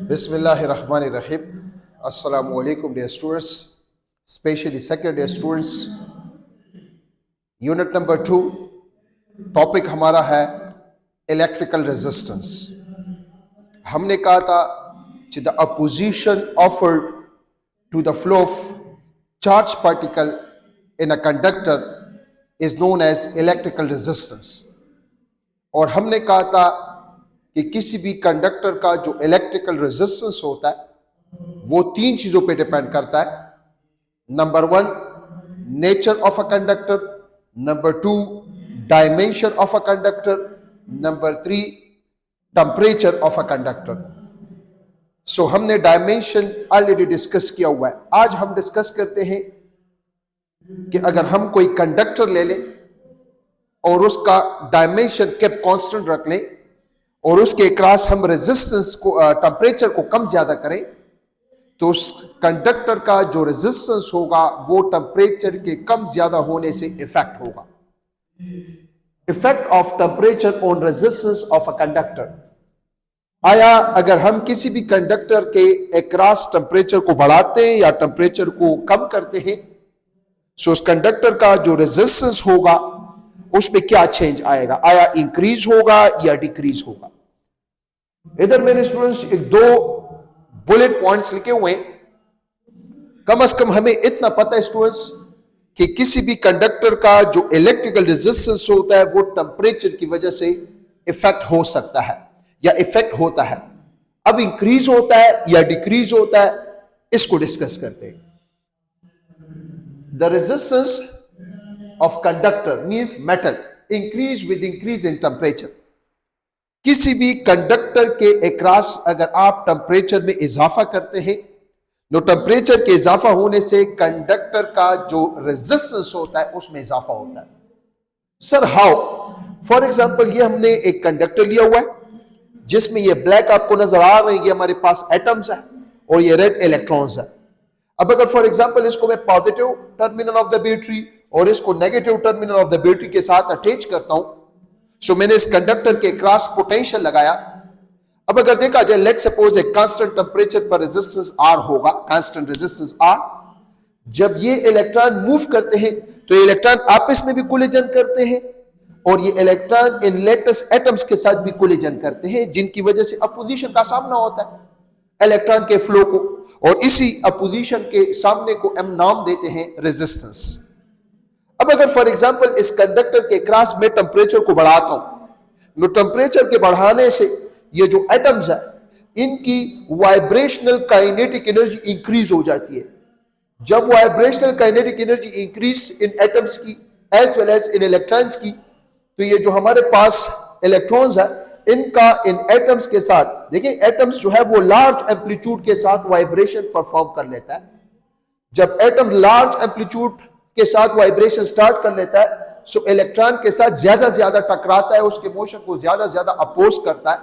Bismillahirrahmanirrahim. Assalamu alaikum dear students, especially second year students. Unit number 2, topic हमारा है electrical resistance. हमने कहा था कि the opposition offered to the flow of charge particle in a conductor is known as electrical resistance. और हमने कहा था कि किसी भी कंडक्टर का जो इलेक्ट्रिकल रेजिस्टेंस होता है वो तीन चीजों पे डिपेंड करता है. Number 1, nature of a conductor. Number 2, dimension of a conductor. Number 3, temperature of a conductor. So हमने डायमेंशन ऑलरेडी डिस्कस किया हुआ है. आज हम डिस्कस करते हैं कि अगर हम कोई कंडक्टर ले लें और उसका डायमेंशन कैप कांस्टेंट रख लें और उसके अक्रॉस हम रेजिस्टेंस को टेम्परेचर को कम ज्यादा करें तो उस कंडक्टर का जो रेजिस्टेंस होगा वो टेम्परेचर के कम ज्यादा होने से इफेक्ट होगा. Effect of temperature on resistance of a conductor. आया अगर हम किसी भी कंडक्टर के अक्रॉस टेम्परेचर को बढ़ाते हैं या टेम्परेचर को कम करते हैं सो उस कंडक्टर का जो रेजिस्टेंस होगा उसमें क्या चेंज आएगा. आया इंक्रीज होगा या डिक्रीज होगा. इधर मैंने स्टूडेंट्स एक 2 बुलेट पॉइंट्स लिखे हुए हैं. कम से कम हमें इतना पता है स्टूडेंट्स कि किसी भी कंडक्टर का जो इलेक्ट्रिकल रेजिस्टेंस होता है वो टेम्परेचर की वजह से इफेक्ट हो सकता है या इफेक्ट होता है. अब इंक्रीज होता है या डिक्रीज होता है इसको डिस्कस करते हैं. The resistance of conductor means metal increase with increase in temperature. किसी भी कंडक्टर के अक्रॉस अगर आप टेम्परेचर में इजाफा करते हैं तो टेम्परेचर के इजाफा होने से कंडक्टर का जो रेजिस्टेंस होता है उसमें इजाफा होता है. Sir how? फॉर एग्जांपल ये हमने एक कंडक्टर लिया हुआ है जिसमें ये ब्लैक आपको नजर आ रहे हैं, ये हमारे पास एटम्स है और ये रेड इलेक्ट्रॉन्स है. अब अगर फॉर एग्जांपल इसको मैं positive terminal of the battery और इसको negative terminal of the battery के साथ अटैच करता हूं सो मैंने इस कंडक्टर के क्रॉस पोटेंशियल लगाया. अब अगर देखा जाए लेट सपोज एक कांस्टेंट टेम्परेचर पर रेजिस्टेंस आर होगा, कांस्टेंट रेजिस्टेंस आर. जब ये इलेक्ट्रॉन मूव करते हैं तो ये इलेक्ट्रॉन आपस में भी कोलिजन करते हैं और ये इलेक्ट्रॉन इन लेटेस्ट एटम्स के साथ भी कोलिजन करते हैं जिनकी वजह से अपोजिशन का सामना होता है इलेक्ट्रॉन के फ्लो को. और इसी अपोजिशन के सामने को हम नाम देते हैं रेजिस्टेंस. अब अगर फॉर एग्जांपल इस कंडक्टर के क्रॉस में टेम्परेचर को बढ़ाता हूं तो टेम्परेचर के बढ़ाने से ये जो एटम्स है इनकी वाइब्रेशनल काइनेटिक एनर्जी इंक्रीज हो जाती है. जब vibrational kinetic energy increase in atoms की as well as in electrons की तो ये जो हमारे पास इलेक्ट्रॉन्स है इनका इन एटम्स के साथ, देखिए एटम्स जो है वो लार्ज एम्पलीट्यूड के साथ वाइब्रेशन परफॉर्म कर लेता है. जब एटम लार्ज एम्पलीट्यूड के साथ वाइब्रेशन स्टार्ट कर लेता है सो इलेक्ट्रॉन के साथ ज्यादा टकराता है, उसके मोशन को ज्यादा अपोज करता है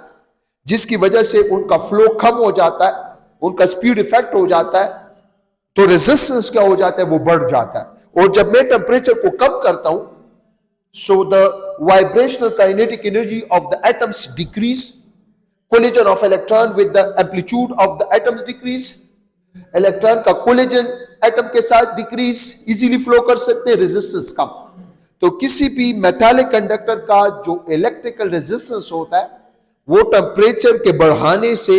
जिसकी वजह से उनका फ्लो कम हो जाता है, उनका स्पीड इफेक्ट हो जाता है तो रेजिस्टेंस क्या हो जाता है वो बढ़ जाता है. और जब मैं टेम्परेचर को कम करता हूं so the vibrational kinetic energy of the atoms decrease, collision of electron with the amplitude of the atoms decrease. Electron का कोलिजन एटम के साथ डिक्रीज, इजीली फ्लो कर सकते हैं, रेजिस्टेंस कम. तो किसी भी मेटालिक कंडक्टर का जो इलेक्ट्रिकल रेजिस्टेंस होता है वो टेम्परेचर के बढ़ाने से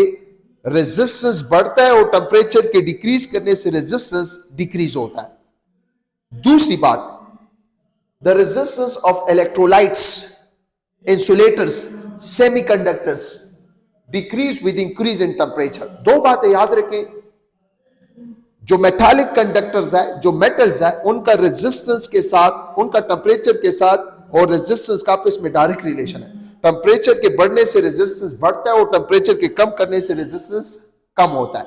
रेजिस्टेंस बढ़ता है और टेम्परेचर के डिक्रीज करने से रेजिस्टेंस डिक्रीज होता है. दूसरी बात, the resistance of electrolytes, insulators, semiconductors decrease with increase in temperature. 2 बातें याद रखें. जो मेटालिक कंडक्टर्स है, जो मेटल्स है, उनका रेजिस्टेंस के साथ, उनका टेम्परेचर के साथ और रेजिस्टेंस का आपस में डायरेक्ट रिलेशन है. टेम्परेचर के बढ़ने से रेजिस्टेंस बढ़ता है और टेम्परेचर के कम करने से रेजिस्टेंस कम होता है.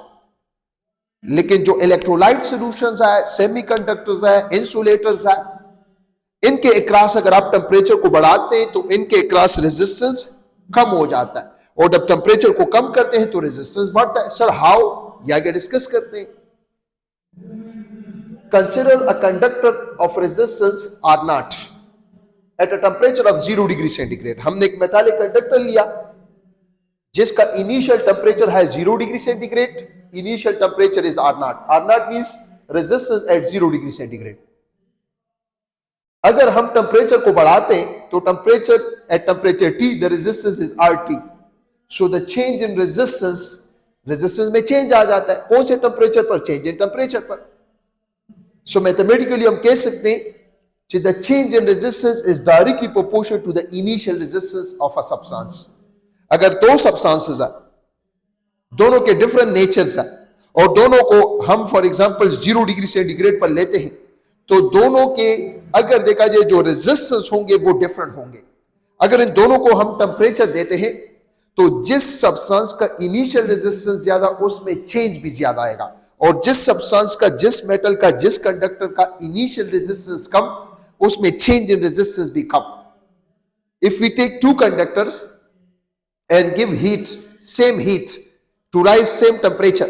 लेकिन जो इलेक्ट्रोलाइट सॉल्यूशंस है, सेमीकंडक्टर्स है, इंसुलेटर्स है, इनके अक्रॉस अगर आप टेम्परेचर को बढ़ाते हैं तो इनके अक्रॉस रेजिस्टेंस कम हो जाता है और जब टेम्परेचर को कम करते हैं तो रेजिस्टेंस बढ़ता है. Sir how? या आगे डिस्कस करते हैं. Consider a conductor of resistance R0 at a temperature of 0 degree centigrade. हमने एक मेटालिक कंडक्टर लिया जिसका इनिशियल टेम्परेचर है 0 degree centigrade, initial temperature is R not means resistance at 0 degree centigrade. अगर हम टेम्परेचर को बढ़ाते हैं तो temperature at temperature T the resistance is RT, so the change in resistance में चेंज आ जाता है। कौन से टेम्परेचर पर? चेंज इन टेम्परेचर पर। सो मैथमेटिकली हम कह सकते हैं कि the change in resistance is directly proportional to the initial resistance of a substance. अगर दो सब्सटेंसेस है, दोनों के डिफरेंट नेचर्स है और दोनों को हम फॉर एग्जांपल 0 डिग्री सेंटीग्रेड पर लेते हैं, तो दोनों के अगर देखा जाए जो रेजिस्टेंस होंगे वो डिफरेंट होंगे। अगर इन दोनों को हम टेम्परेचर देते हैं तो जिस सब्सटेंस का इनिशियल रेजिस्टेंस ज्यादा उसमें चेंज भी ज्यादा आएगा, और जिस सब्सटेंस का, जिस मेटल का, जिस कंडक्टर का इनिशियल रेजिस्टेंस कम, उसमें चेंज इन रेजिस्टेंस भी कम। If we take two conductors and give same heat to rise same temperature,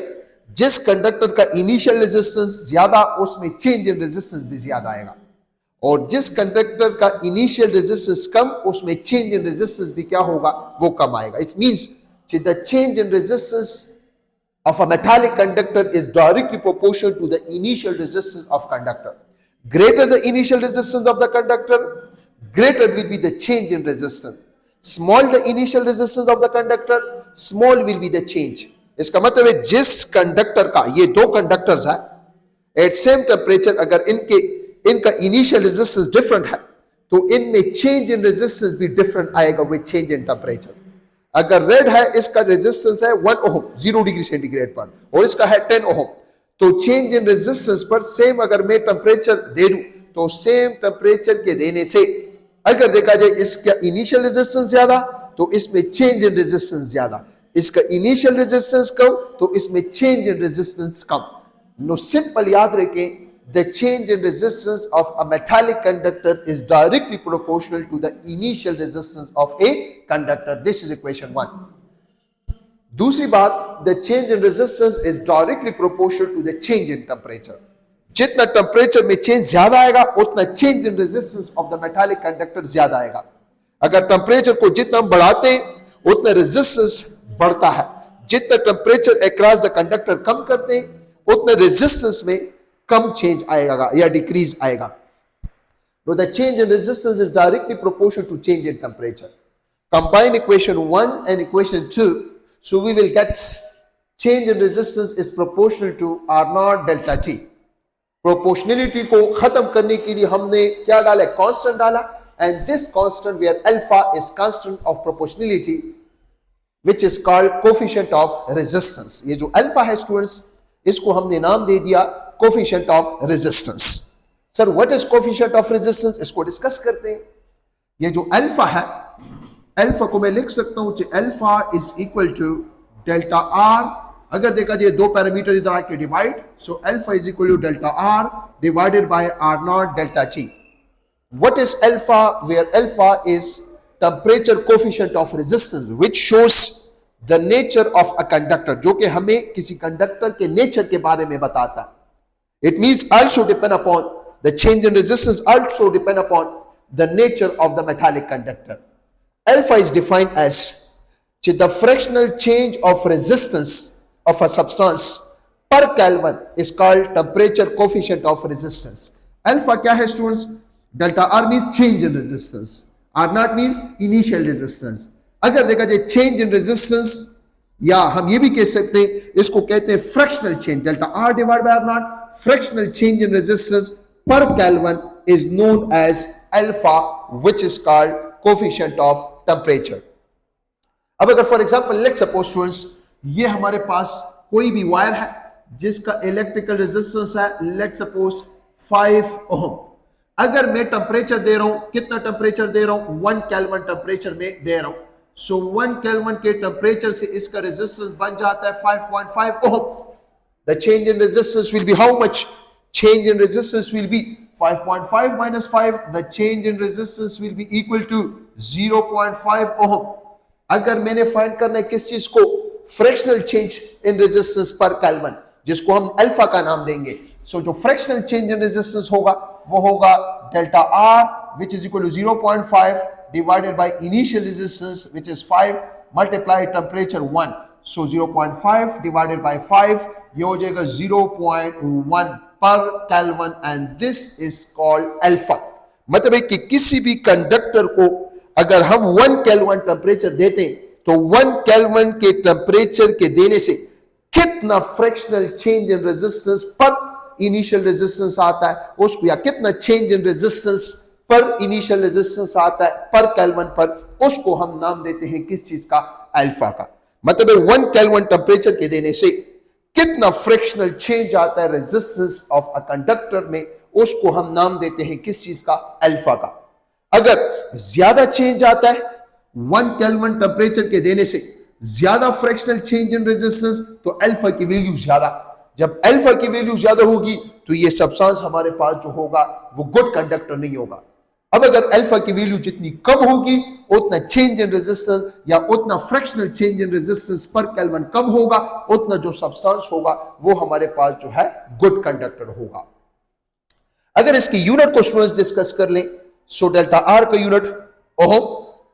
जिस कंडक्टर का इनिशियल रेजिस्टेंस ज्यादा उसमें चेंज इन रेजिस्टेंस भी ज्यादा आएगा, और जिस कंडक्टर का इनिशियल रेजिस्टेंस कम उसमें चेंज इन रेजिस्टेंस भी क्या होगा? वो कम आएगा। It means the change in resistance of a metallic conductor is directly proportional to the initial resistance of conductor. Greater the initial resistance of the conductor, greater will be the change in resistance. Small the initial resistance of the conductor, small will be the change. इसका मतलब है जिस conductor का, ये दो conductors है eight same temperature, अगर इनका इनिशियल रेजिस्टेंस डिफरेंट है तो इनमें चेंज इन रेजिस्टेंस भी डिफरेंट आएगा विद चेंज इन टेम्परेचर। अगर रेड है, इसका रेजिस्टेंस है 1 ओम 0 डिग्री सेंटीग्रेड पर, और इसका है 10 ओम, तो चेंज इन रेजिस्टेंस पर सेम अगर मैं टेम्परेचर दे दूं तो सेम टेम्परेचर के देने से अगर देखा जाए इसका इनिशियल रेजिस्टेंस ज्यादा तो इसमें चेंज इन रेजिस्टेंस ज्यादा, इसका इनिशियल रेजिस्टेंस कम तो इसमें चेंज इन रेजिस्टेंस कम। नो सिंपल याद रखें, the change in resistance of a metallic conductor is directly proportional to the initial resistance of a conductor. This is equation 1. दूसरी बात, the change in resistance is directly proportional to the change in temperature. जितना temperature में change ज्यादा आएगा उतना change in resistance of the metallic conductor ज्यादा आएगा। अगर टेम्परेचर को जितना हम बढ़ाते हैं उतना रेजिस्टेंस बढ़ता है, जितना टेम्परेचर अक्रॉस द कंडक्टर कम करते हैं उतना रेजिस्टेंस में कम चेंज आएगा या डिक्रीज आएगा। So the change in resistance is directly proportional to change in temperature. Combine equation 1 and equation 2, so we will get change in resistance is proportional to R naught delta T. Proportionality को खत्म करने के लिए हमने क्या डाला? Constant डाला, and this constant where alpha is constant of proportionality which is called coefficient of resistance. ये जो अल्फा है स्टूडेंट्स, इसको हमने नाम दे दिया coefficient of resistance. Sir what is coefficient of resistance? इसको डिस्कस करते हैं। ये जो अल्फा है, अल्फा को मैं लिख सकता हूं कि alpha is equal to delta R. अगर देखा जाए दो पैरामीटर इधर आके divide, so alpha is equal to delta R divided by R not delta T. What is alpha? Where alpha is temperature coefficient of resistance which shows the nature of a conductor, जो कि हमें किसी conductor के nature के बारे में बताता है। It means also depend upon the change in resistance, also depend upon the nature of the metallic conductor. Alpha is defined as the fractional change of resistance of a substance per Kelvin is called temperature coefficient of resistance. Alpha क्या है students? Delta R means change in resistance. R naught means initial resistance. अगर देखा जाए change in resistance, या हम ये भी कह सकते हैं इसको कहते हैं fractional change, delta R divide by R not, fractional change in resistance per Kelvin is known as alpha, which is called coefficient of temperature. अब अगर for example let's suppose students, ये हमारे पास कोई भी वायर है जिसका इलेक्ट्रिकल रेजिस्टेंस है let's suppose 5 ओम। अगर मैं टेम्परेचर दे रहा हूं, कितना टेम्परेचर दे रहा हूं? 1 केल्विन टेम्परेचर में दे रहा हूं। सो 1 केल्विन के टेम्परेचर से इसका रेजिस्टेंस बन जाता है 5.5 ओम। The change in resistance will be how much? Change in resistance will be 5.5 minus 5. The change in resistance will be equal to 0.5 ohm. अगर मैंने फाइंड करना है किस चीज को? Fractional change in resistance per kelvin, जिसको हम अल्फा का नाम देंगे। सो जो फ्रैक्शनल चेंज इन रेजिस्टेंस होगा वो होगा delta R which is equal to 0.5 divided by initial resistance which is 5 multiply temperature 1, so 0.5 divided by 5, ये हो जाएगा 0.1 per kelvin and this is called alpha. मतलब है कि किसी भी कंडक्टर को अगर हम 1 केल्विन टेम्परेचर देते हैं तो 1 केल्विन के टेम्परेचर के देने से कितना फ्रैक्शनल चेंज इन रेजिस्टेंस पर इनिशियल रेजिस्टेंस आता है उसको, या कितना चेंज इन रेजिस्टेंस पर इनिशियल रेजिस्टेंस आता है पर केल्विन पर, उसको हम नाम देते हैं किस चीज का? अल्फा का। मतलब 1 केल्विन टेम्परेचर के देने से कितना फ्रैक्शनल चेंज आता है रेजिस्टेंस ऑफ अ कंडक्टर में, उसको हम नाम देते हैं किस चीज का? अल्फा का। अगर ज्यादा चेंज आता है 1 केल्विन टेम्परेचर के देने से, ज्यादा फ्रैक्शनल चेंज इन रेजिस्टेंस, तो अल्फा की वैल्यू ज्यादा। जब अल्फा की वैल्यू ज्यादा होगी तो ये सब्सटेंस हमारे पास जो होगा वो गुड कंडक्टर नहीं होगा। अब अगर अल्फा की वैल्यू जितनी कम होगी उतना चेंज इन रेजिस्टेंस या उतना fractional change in resistance per kelvin कम होगा, उतना जो सब्सटेंस होगा वो हमारे पास जो है गुड कंडक्टर होगा। अगर इसकी यूनिट को स्टूडेंट्स डिस्कस कर लें, सो डेल्टा आर का यूनिट ओहम,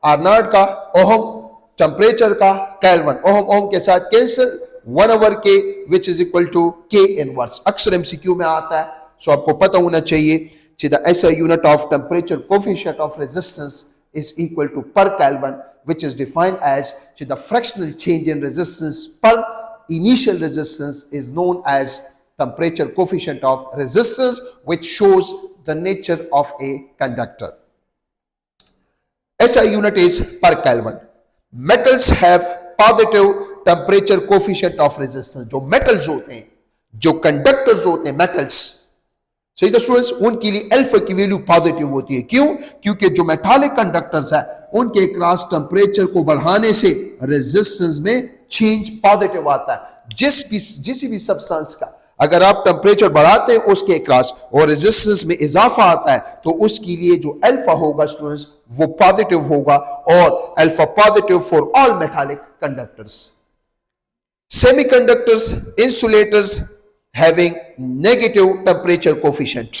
आर नॉट का ओहम, टेम्परेचर का केल्विन, ओहम ओहम के साथ कैंसिल, 1 ओवर के विच इज इक्वल टू के इनवर्स। अक्सर एमसीक्यू में आता है, सो आपको पता होना चाहिए the SI unit of temperature coefficient of resistance is equal to per Kelvin, which is defined as the fractional change in resistance per initial resistance is known as temperature coefficient of resistance, which shows the nature of a conductor. SI unit is per Kelvin. Metals have positive temperature coefficient of resistance. जो metals होते हैं, जो conductors होते हैं, metals, सही तो students, उनके लिए अल्फा की वैल्यू पॉजिटिव होती है। क्यों? क्योंकि जो मेटालिक कंडक्टर्स है उनके क्रॉस टेम्परेचर को बढ़ाने से रेजिस्टेंस में चेंज पॉजिटिव आता है। जिस भी सब्सटेंस का अगर आप टेम्परेचर बढ़ाते हैं उसके क्रॉस और रेजिस्टेंस में इजाफा आता है तो उसके लिए जो अल्फा होगा स्टूडेंट्स वो पॉजिटिव होगा, और alpha positive for all metallic conductors. Semiconductors, insulators having negative temperature coefficient,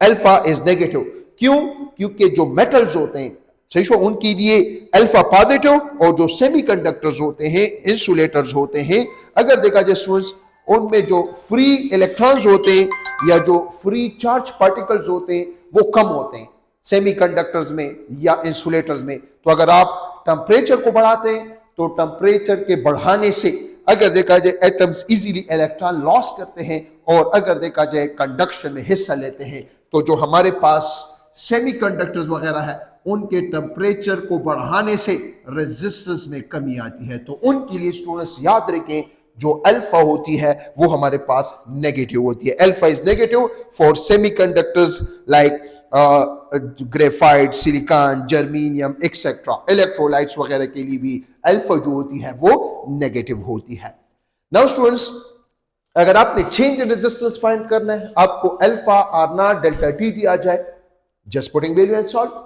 alpha is negative। क्यों? क्योंकि जो मेटल्स होते हैं सही शो उनके लिए अल्फा पॉजिटिव, और जो सेमीकंडक्टर्स होते हैं, इंसुलेटर्स होते हैं, अगर देखा जाए स्टूडेंट्स उनमें जो फ्री इलेक्ट्रॉन्स होते हैं या जो फ्री चार्ज पार्टिकल्स होते हैं वो कम होते हैं सेमीकंडक्टर्स में या इंसुलेटर्स में। तो अगर आप टेम्परेचर को बढ़ाते हैं तो टेम्परेचर के बढ़ाने से अगर देखा जाए एटम्स इजीली इलेक्ट्रॉन लॉस करते हैं, और अगर देखा जाए कंडक्शन में हिस्सा लेते हैं, तो जो हमारे पास सेमीकंडक्टर्स वगैरह है उनके टेम्परेचर को बढ़ाने से रेजिस्टेंस में कमी आती है। तो उनके लिए स्टूडेंट्स याद रखें जो अल्फा होती है वो हमारे पास नेगेटिव होती है। Alpha is negative for semiconductors like graphite, silicon, germanium etcetera. Electrolytes वगैरह के लिए भी अल्फा जो होती है वो नेगेटिव होती है। नाउ स्टूडेंट्स, अगर आपने चेंज इन रेजिस्टेंस फाइंड करना है, आपको alpha R not delta T दिया जाए, just putting value and solve.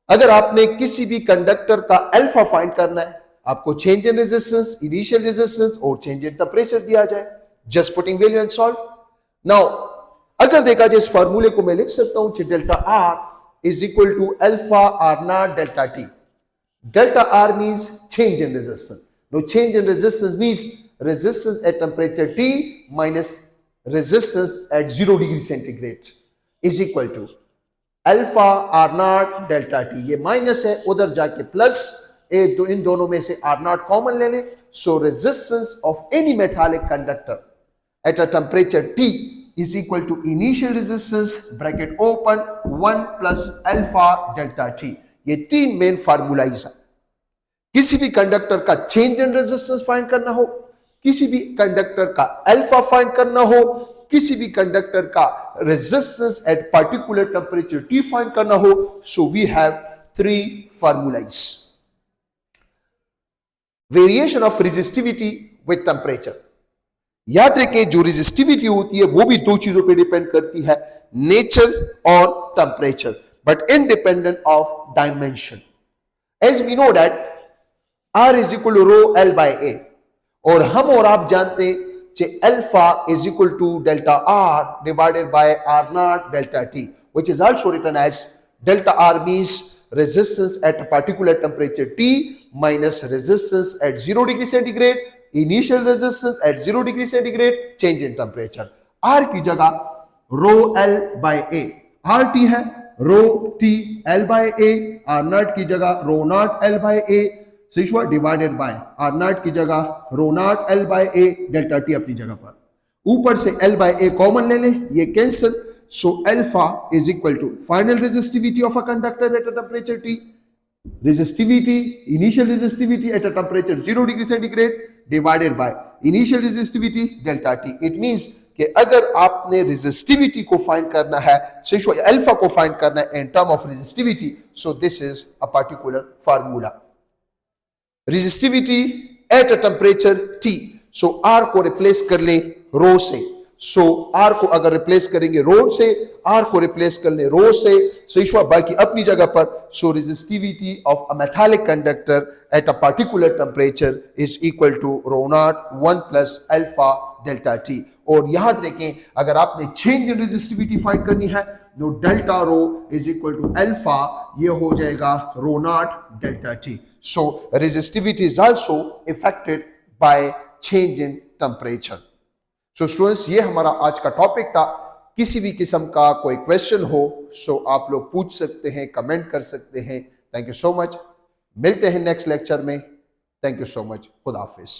अगर आपने किसी भी कंडक्टर का अल्फा फाइंड करना है, आपको change in resistance, initial resistance और चेंज इन टेम्परेचर दिया जाए, just putting value and solve. Now अगर देखा जाए इस फार्मूले को मैं लिख सकता हूं, delta R is equal to alpha R not delta T. Delta R means change in resistance. No, change in resistance means resistance at temperature T minus resistance at 0 degree centigrade is equal to alpha R not delta T. ये minus है, उधर जाके plus, इन दोनों में से are not common ले लें। सो resistance of any metallic conductor at a temperature T is equal to initial resistance bracket open 1 plus alpha delta t। ये तीन मेन फार्मूलाइज है। किसी भी कंडक्टर का चेंज इन रेजिस्टेंस फाइंड करना हो, किसी भी कंडक्टर का अल्फा फाइंड करना हो, किसी भी कंडक्टर का resistance at particular temperature T find करना हो, so we have 3 formulas. Variation of resistivity with temperature. याद रखें जो रेजिस्टिविटी होती है वो भी 2 चीजों पे डिपेंड करती है, नेचर और temperature, but independent of dimension. As we know that R is equal to rho L by A, और हम और आप जानते हैं कि alpha is equal to delta R divided by R not delta T, which is also written as delta R means resistance at a particular temperature T minus resistance at 0 degree centigrade, initial resistance at 0 degree centigrade, change in temperature. R की जगह रो L by A, RT है रो T L by A, R naught की जगह rho naught L by A, सिश्वा divided by R naught की जगह rho naught L by A, delta T अपनी जगह पर, ऊपर से L by A कॉमन ले लें, ये cancel, so alpha is equal to final resistivity of a conductor at a temperature T, resistivity, initial resistivity at a temperature 0 degree centigrade divided by initial resistivity delta T. It means कि अगर आपने resistivity को find करना है, alpha को find करना है in term of resistivity, so this is a particular formula. Resistivity at a temperature T, so R को replace कर ले रो से, सो R को अगर रिप्लेस करेंगे रो से, R को रिप्लेस कर ले रो से, सो ईश्वर बाकी अपनी जगह पर, so resistivity of a metallic conductor at a particular temperature is equal to rho naught 1 plus alpha delta T. और याद रखें अगर आपने चेंज इन रेजिस्टिविटी फाइंड करनी है तो delta rho is equal to alpha, ये हो जाएगा rho naught delta T. So resistivity is also affected by change in temperature. So students, ये हमारा आज का टॉपिक था. किसी भी किस्म का कोई क्वेश्चन हो सो आप लोग पूछ सकते हैं, कमेंट कर सकते हैं. Thank you so much. मिलते हैं नेक्स्ट लेक्चर में. Thank you so much. खुदा हाफिज.